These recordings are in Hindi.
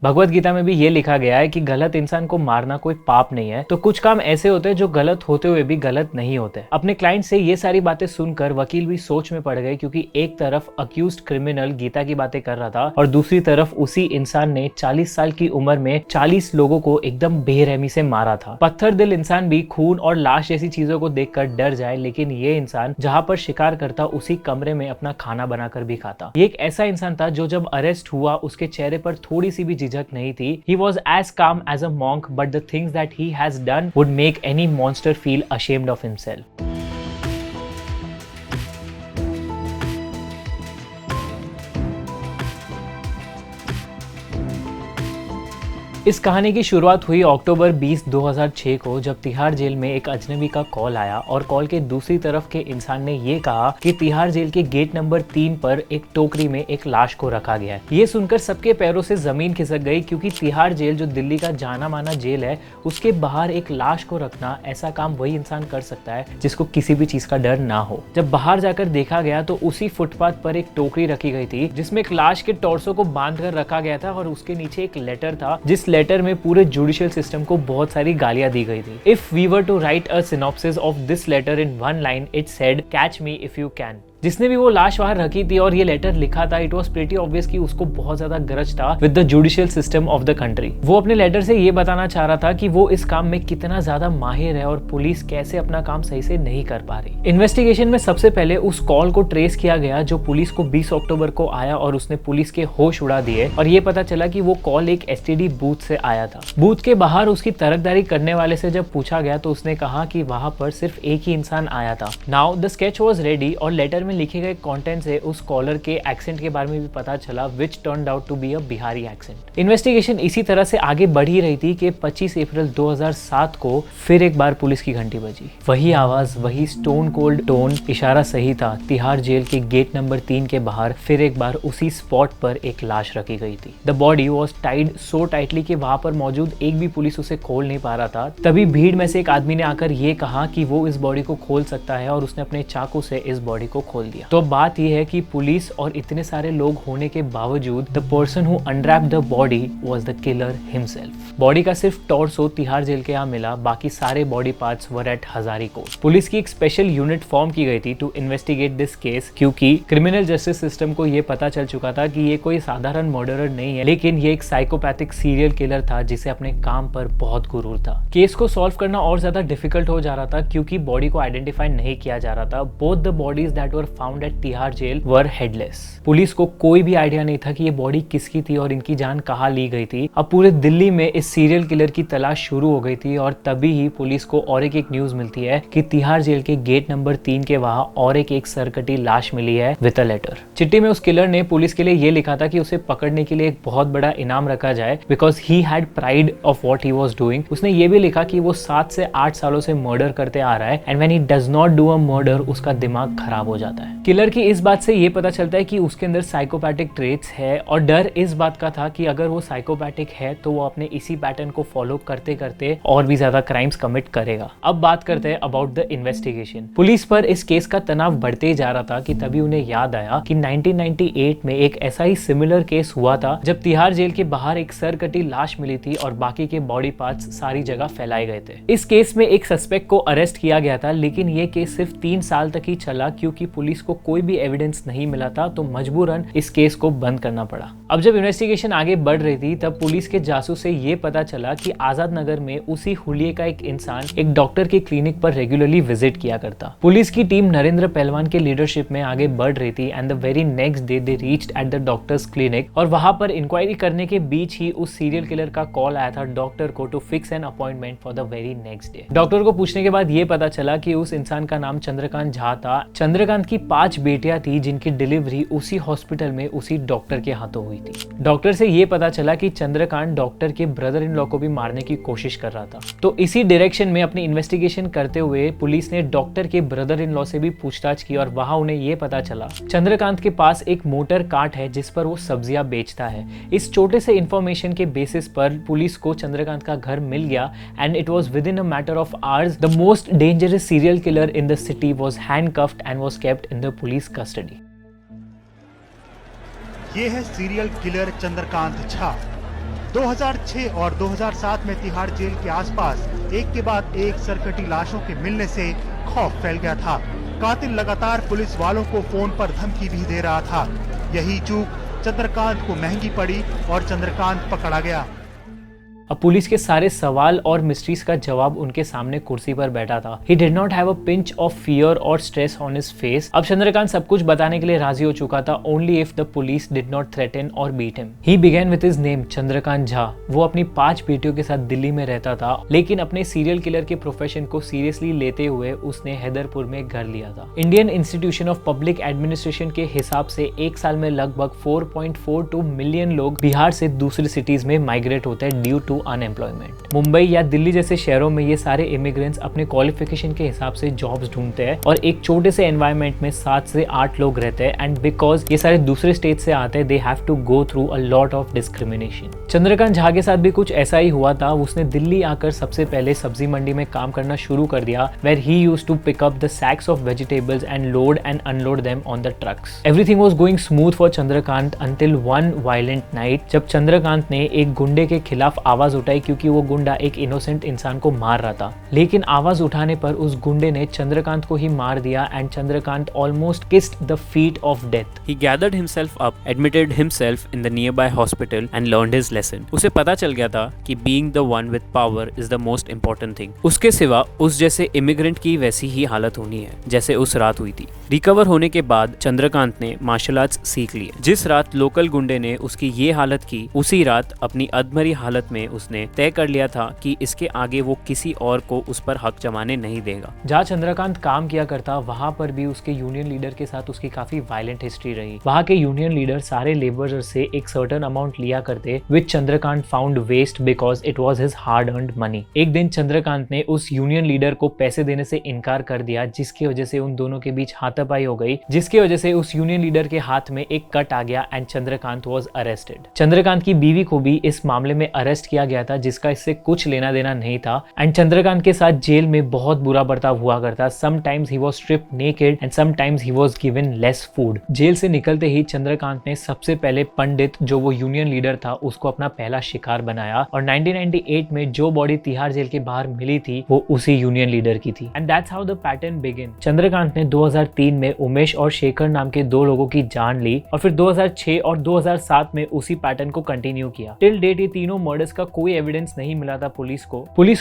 भगवत गीता में भी ये लिखा गया है कि गलत इंसान को मारना कोई पाप नहीं है, तो कुछ काम ऐसे होते हैं जो गलत होते हुए भी गलत नहीं होते। अपने क्लाइंट से ये सारी बातें सुनकर वकील भी सोच में पड़ गए, क्योंकि एक तरफ अक्यूज्ड क्रिमिनल गीता की बातें कर रहा था और दूसरी तरफ उसी इंसान ने 40 साल की उम्र में 40 लोगों को एकदम बेरहमी से मारा था। पत्थर दिल इंसान भी खून और लाश जैसी चीजों को देखकर डर जाए, लेकिन ये इंसान जहां पर शिकार करता उसी कमरे में अपना खाना बनाकर भी खाता। ये एक ऐसा इंसान था जो जब अरेस्ट हुआ उसके चेहरे पर थोड़ी सी भी झिझक नहीं थी। He was as calm as a monk, but the things that he has done would make any monster feel ashamed of himself. इस कहानी की शुरुआत हुई अक्टूबर 20, 2006 को, जब तिहाड़ जेल में एक अजनबी का कॉल आया और कॉल के दूसरी तरफ के इंसान ने ये कहा कि तिहाड़ जेल के गेट नंबर 3 पर एक टोकरी में एक लाश को रखा गया है। ये सुनकर सबके पैरों से जमीन खिसक गई, क्योंकि तिहाड़ जेल जो दिल्ली का जाना माना जेल है, उसके बाहर एक लाश को रखना, ऐसा काम वही इंसान कर सकता है जिसको किसी भी चीज का डर ना हो। जब बाहर जाकर देखा गया तो उसी फुटपाथ पर एक टोकरी रखी गई थी जिसमें एक लाश के टॉर्सो को बांध कर रखा गया था और उसके नीचे एक लेटर था, जिस लेटर में पूरे जुडिशियल सिस्टम को बहुत सारी गालियां दी गई थी। If we were to write a synopsis of this letter in one line, it said, catch me if you can. जिसने भी वो लाश वहां रखी थी और ये लेटर लिखा था, इट वॉज प्रीटी ऑब्वियस कि उसको बहुत ज्यादा गरज था with the judicial system of the country. वो अपने लेटर से ये बताना चाह रहा था कि वो इस काम में कितना ज्यादा माहिर है और पुलिस कैसे अपना काम सही से नहीं कर पा रही। इन्वेस्टिगेशन में सबसे पहले उस कॉल को ट्रेस किया गया जो पुलिस को 20 अक्टूबर को आया और उसने पुलिस के होश उड़ा दिए, और ये पता चला कि वो कॉल एक एसटीडी बूथ से आया था। बूथ के बाहर उसकी तरकदारी करने वाले से जब पूछा गया तो उसने कहा कि वहां पर सिर्फ एक ही इंसान आया था। Now the sketch was ready और लेटर में लिखे गए कंटेंट से उस कॉलर के एक्सेंट के बारे में भी पता चला, which turned out to be a Bihari accent. Investigation इसी तरह से आगे बढ़ ही रही थी कि 25 अप्रैल 2007 को फिर एक बार पुलिस की घंटी बजी। वही आवाज, वही स्टोन कोल्ड टोन, इशारा सही था। तिहाड़ जेल के गेट नंबर 3 के बाहर फिर एक बार उसी स्पॉट पर एक लाश रखी गई थी। The body was tied so tightly कि वहां पर मौजूद एक भी पुलिस उसे खोल नहीं पा रहा था। तभी भीड़ में से एक आदमी ने आकर ये कहा कि वो इस बॉडी को खोल सकता है और उसने अपने चाकू से इस बॉडी को खोल दिया। तो बात यह है कि पुलिस और इतने सारे लोग होने के बावजूद the person who unwrapped the body was the killer himself. Body का सिर्फ टॉर्सो तिहाड़ जेल के यहाँ मिला, बाकी सारे body parts were at Hazari court. Police की एक स्पेशल यूनिट फॉर्म की गई थी टू इन्वेस्टिगेट दिस केस, क्योंकि क्रिमिनल जस्टिस सिस्टम को ये पता चल चुका था कि ये कोई साधारण मर्डरर नहीं है, लेकिन ये एक साइकोपैथिक सीरियल किलर था जिसे अपने काम पर बहुत गुरूर था। केस को सॉल्व करना और ज्यादा डिफिकल्ट हो जा रहा था क्योंकि बॉडी को आइडेंटिफाई नहीं किया जा रहा था। Both the bodies that were found at Tihar jail were headless. Police को कोई भी आइडिया नहीं था कि ये बॉडी किसकी थी और इनकी जान कहाँ ली गई थी। अब पूरे दिल्ली में इस सीरियल किलर की तलाश शुरू हो गई थी और तभी ही पुलिस को और एक न्यूज मिलती है कि तिहाड़ जेल के गेट नंबर 3 के वहां और एक सरकटी लाश मिली है विद अ लेटर। चिट्ठी में उस किलर ने पुलिस के लिए ये लिखा था कि उसे पकड़ने के लिए एक बहुत बड़ा इनाम रखा जाए, because he had pride of what he was doing. उसने ये भी लिखा कि वो 7 से 8 सालों से मर्डर करते आ रहा है and when he does not do a murder उसका दिमाग खराब हो जाता है। किलर की इस बात से ये पता चलता है कि उसके अंदर साइकोपैथिक ट्रेट्स है और डर इस बात का था कि अगर वो साइकोपैथिक है तो वो अपने इसी पैटर्न को फॉलो करते करते और भी ज्यादा क्राइम्स कमिट करेगा। अब बात करते हैं अबाउट द इन्वेस्टिगेशन। पुलिस पर इस केस का तनाव बढ़ते ही जा रहा था कि तभी उन्हें याद आया कि 1998 में एक ऐसा ही सिमिलर केस हुआ था जब तिहाड़ जेल के बाहर एक सरकटी लाश मिली थी और बाकी के बॉडी पार्ट्स सारी जगह फैलाए गए थे। इस केस में एक सस्पेक्ट को अरेस्ट किया गया था, लेकिन ये केस सिर्फ 3 साल तक ही चला क्योंकि पुलिस को कोई भी एविडेंस नहीं मिला था, तो मजबूरन इस केस को बंद करना पड़ा। अब जब इन्वेस्टिगेशन आगे बढ़ रही थी तब पुलिस के जासूस से ये पता चला कि आजाद नगर में उसी हुलिये का एक इंसान एक डॉक्टर के क्लिनिक पर रेगुलरली विजिट किया करता। पुलिस की टीम नरेंद्र पहलवान के लीडरशिप में आगे बढ़ रही थी and the very next day they reached at the doctors clinic और वहां पर इंक्वायरी करने के बीच ही उस सीरियल किलर का कॉल आया था डॉक्टर को to fix an appointment for the very next day. Doctor को पूछने के बाद ये पता चला कि उस इंसान का नाम चंद्रकांत झा था। चंद्रकांत की 5 बेटियां थी जिनकी डिलीवरी उसी हॉस्पिटल में उसी डॉक्टर के हाथों हुई थी। डॉक्टर से ये पता चला कि चंद्रकांत डॉक्टर के ब्रदर इन लॉ को भी मारने की कोशिश कर रहा था। तो इसी डायरेक्शन में अपनी इन्वेस्टिगेशन करते हुए पुलिस ने डॉक्टर के ब्रदर इन लॉ से भी पूछताछ की और वहां उन्हें ये पता चला चंद्रकांत के पास एक मोटर कार्ट है जिस पर वो सब्जियां बेचता है। इस छोटे से इंफॉर्मेशन के बेसिस पर पुलिस को चंद्रकांत का घर मिल गया and it was with in a matter of hours the most dangerous serial killer in the city was handcuffed and was kept in the police custody. ये है सीरियल किलर चंद्रकांत झा। 2006 और 2007 में तिहाड़ जेल के आसपास एक के बाद एक सरकटी लाशों के मिलने से खौफ फैल गया था। कातिल लगातार पुलिस वालों को फोन पर धमकी भी दे रहा था। यही चूक चंद्रकांत को महंगी पड़ी और चंद्रकांत पकड़ा गया। अब पुलिस के सारे सवाल और मिस्ट्रीज का जवाब उनके सामने कुर्सी पर बैठा था। He did not have a pinch of fear or stress on his face. अब चंद्रकांत सब कुछ बताने के लिए राजी हो चुका था, only if the police did not threaten or beat him. He began with his name, Chandrakant Jha. वो अपनी 5 बेटियों के साथ दिल्ली में रहता था, लेकिन अपने सीरियल किलर के प्रोफेशन को सीरियसली लेते हुए उसने हैदरपुर में घर लिया था। Indian institution of public administration के हिसाब से एक साल में लगभग 4.42 मिलियन लोग बिहार से दूसरी सिटीज में माइग्रेट होते हैं ड्यू टू अनएम्प्लॉयमेंट। मुंबई या दिल्ली जैसे शहरों में ये सारे इमिग्रेंट्स अपने क्वालिफिकेशन के हिसाब से जॉब्स ढूंढते हैं और एक छोटे से एनवायरनमेंट में 7 से 8 लोग रहते हैं एंड बिकॉज ये सारे दूसरे स्टेट से आते हैं they have to go through a lot of discrimination. Chandrakant Jha के साथ भी कुछ ऐसा ही हुआ था। उसने दिल्ली आकर सबसे पहले सब्जी मंडी में काम करना शुरू कर दिया where he used to pick up the sacks of vegetables and load and unload them on the trucks. Everything was going smooth for Chandrakant until one violent night जब चंद्रकांत ने एक गुंडे के खिलाफ आवाज उठाई क्योंकि वो गुंडा एक इनोसेंट इंसान को मार रहा था। लेकिन आवाज उठाने पर उस गुंडे ने चंद्रकांत को ही मार दिया and Chandrakant almost kissed the feet of death. He gathered himself up, admitted himself in the nearby hospital and learned his lesson. उसे पता चल गया था कि being the one with power is the most important thing. उसके सिवा उस जैसे इमिग्रेंट की वैसी ही हालत होनी है जैसे उस रात हुई थी। रिकवर होने के बाद चंद्रकांत ने मार्शल आर्ट्स सीख लिए। जिस रात लोकल गुंडे ने उसकी ये हालत की, उसी रात अपनी अधमरी हालत में उसने तय कर लिया था कि इसके आगे वो किसी और को उस पर हक जमाने नहीं देगा। जहाँ चंद्रकांत काम किया करता वहाँ पर भी उसके यूनियन लीडर के साथ उसकी काफी वायलेंट हिस्ट्री रही। वहाँ के यूनियन लीडर सारे लेबरर्स से एक सर्टेन अमाउंट लिया करते which Chandrakant found waste because it was his hard earned money. एक दिन चंद्रकांत ने उस यूनियन लीडर को पैसे देने से इनकार कर दिया जिसकी वजह से उन दोनों के बीच हाथापाई हो गई, जिसकी वजह से उस यूनियन लीडर के हाथ में एक कट आ गया and Chandrakant was arrested. Chandrakant की बीवी को भी इस मामले में अरेस्ट किया गया था जिसका इससे कुछ लेना देना नहीं था एंड चंद्रकांत के साथ जेल में बहुत बुरा बर्ताव हुआ करता। Sometimes he was stripped naked and sometimes he was given less food. Jail से निकलते ही चंद्रकांत ने सबसे पहले पंडित जो वो यूनियन लीडर था उसको अपना पहला शिकार बनाया और 1998 में जो बॉडी तिहाड़ जेल के बाहर मिली थी वो उसी यूनियन लीडर की थी and that's how the pattern begin. Chandrakant ने 2003 में उमेश और शेखर नाम के 2 लोगों की जान ली और फिर 2006 और 2007 में उसी पैटर्न को कंटिन्यू किया। टिल डेट ये तीनों मर्डर्स का कोई एविडेंस नहीं मिला था पुलिस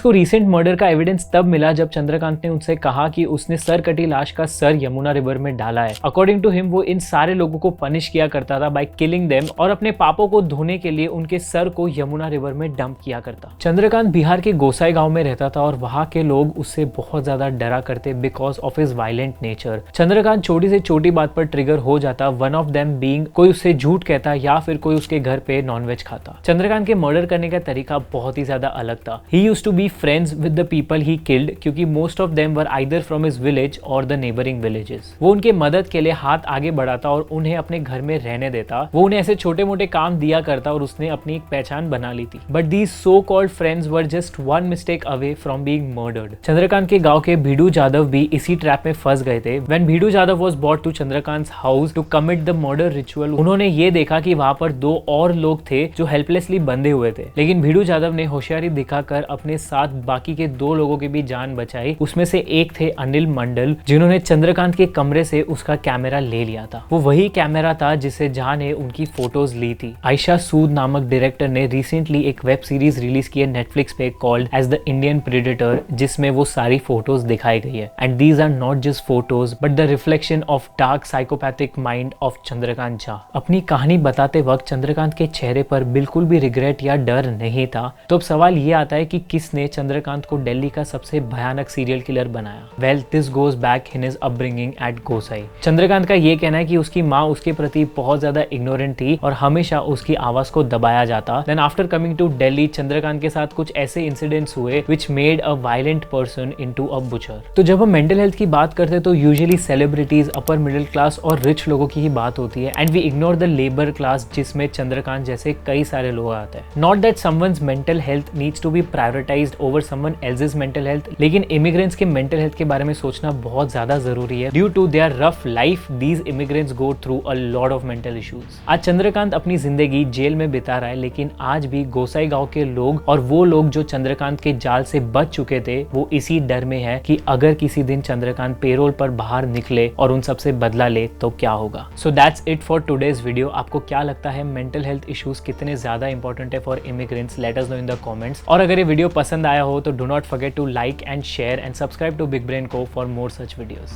को रिसेंट मर्डर का एविडेंस तब मिला जब चंद्रकांत ने उनसे कहा कि उसने सर कटी लाश का सर यमुना रिवर में डाला है। अकॉर्डिंग टू हिम वो इन सारे लोगों को पनिश किया करता था बाय किलिंग देम और अपने पापों को धोने के लिए उनके सर को यमुना रिवर में डंप किया करता। चंद्रकांत बिहार के गोसाई गांव में रहता था और वहां के लोग उससे बहुत ज्यादा डरा करते because of his violent nature. Chandrakant छोटी से छोटी बात पर ट्रिगर हो जाता, वन ऑफ देम बीइंग कोई उससे झूठ कहता या फिर कोई उसके घर पे नॉनवेज खाता। चंद्रकांत के मर्डर करने का तरीका बहुत ही ज्यादा अलग था। He used to be friends with the people he killed क्योंकि most of them were either from his village or the neighboring villages। वो उनके मदद के लिए हाथ आगे बढ़ाता और उन्हें अपने घर में रहने देता। वो उन्हें ऐसे छोटे मोटे काम दिया करता और उसने अपनी एक पहचान बना ली थी। But these so-called friends were just one mistake away from being murdered। Chandrakant के गांव के भिडू जाधव भी इसी ट्रैप में फंस गए थे। When भिडू Jadhav was brought to Chandrakant's house to commit the murder ritual, उन्होंने ये देखा कि वहाँ पर 2 और लोग थे जो हेल्पलेसली बंधे हुए थे, लेकिन भिडू जाधव ने होशियारी दिखाकर अपने साथ बाकी के 2 लोगों की भी जान बचाई। उसमें से एक थे अनिल मंडल जिन्होंने चंद्रकांत के कमरे से उसका कैमरा ले लिया था। वो वही कैमरा था जिससे जहां ने उनकी फोटोज ली थी। आयशा सूद नामक डायरेक्टर ने रिसेंटली एक वेब सीरीज रिलीज की है नेटफ्लिक्स पे called as the Indian predator जिसमें वो सारी फोटोज दिखाई गई है and these are not just photos but the reflection of dark psychopathic mind of Chandrakant Jha. अपनी कहानी बताते वक्त चंद्रकांत के चेहरे पर बिल्कुल भी रिग्रेट या डर नहीं था। तो अब सवाल ये आता है कि किसने चंद्रकांत को दिल्ली का सबसे भयानक सीरियल किलर बनाया। Well this goes back in his upbringing at Gosai. Chandrakant का ये कहना है कि उसकी माँ उसके प्रति बहुत ज्यादा इग्नोरेंट थी और हमेशा उसकी आवाज को दबाया जाता। Then after coming to Delhi Chandrakant के साथ कुछ ऐसे इंसिडेंट्स हुए which made a violent person into a butcher. तो जब हम मेंटल हेल्थ की बात करते हैं तो usually celebrities, upper middle class और रिच लोगों की ही बात होती है and we ignore the labour class जिसमें चंद्रकांत जैसे कई सारे लोग आते हैं। Not that someone someone's mental health needs to be prioritized over someone else's mental health, लेकिन इमिग्रेंट्स के मेंटल हेल्थ के बारे में सोचना बहुत ज्यादा जरूरी है। Due to their rough life these immigrants go through a lot of mental issues. आज चंद्रकांत अपनी जिंदगी जेल में बिता रहा है, लेकिन आज भी गोसाई गांव के लोग और वो लोग जो चंद्रकांत के जाल से बच चुके थे वो इसी डर में है कि अगर किसी दिन चंद्रकांत पेरोल पर बाहर निकले और उन सबसे बदला ले तो क्या होगा। So that's it for today's video. आपको क्या लगता है मेंटल हेल्थ इश्यूज कितने ज्यादा इंपॉर्टेंट है for immigrants? Let us know in the comments. और अगर ये वीडियो पसंद आया हो तो do not forget to like and share and subscribe to big brain co for more such videos.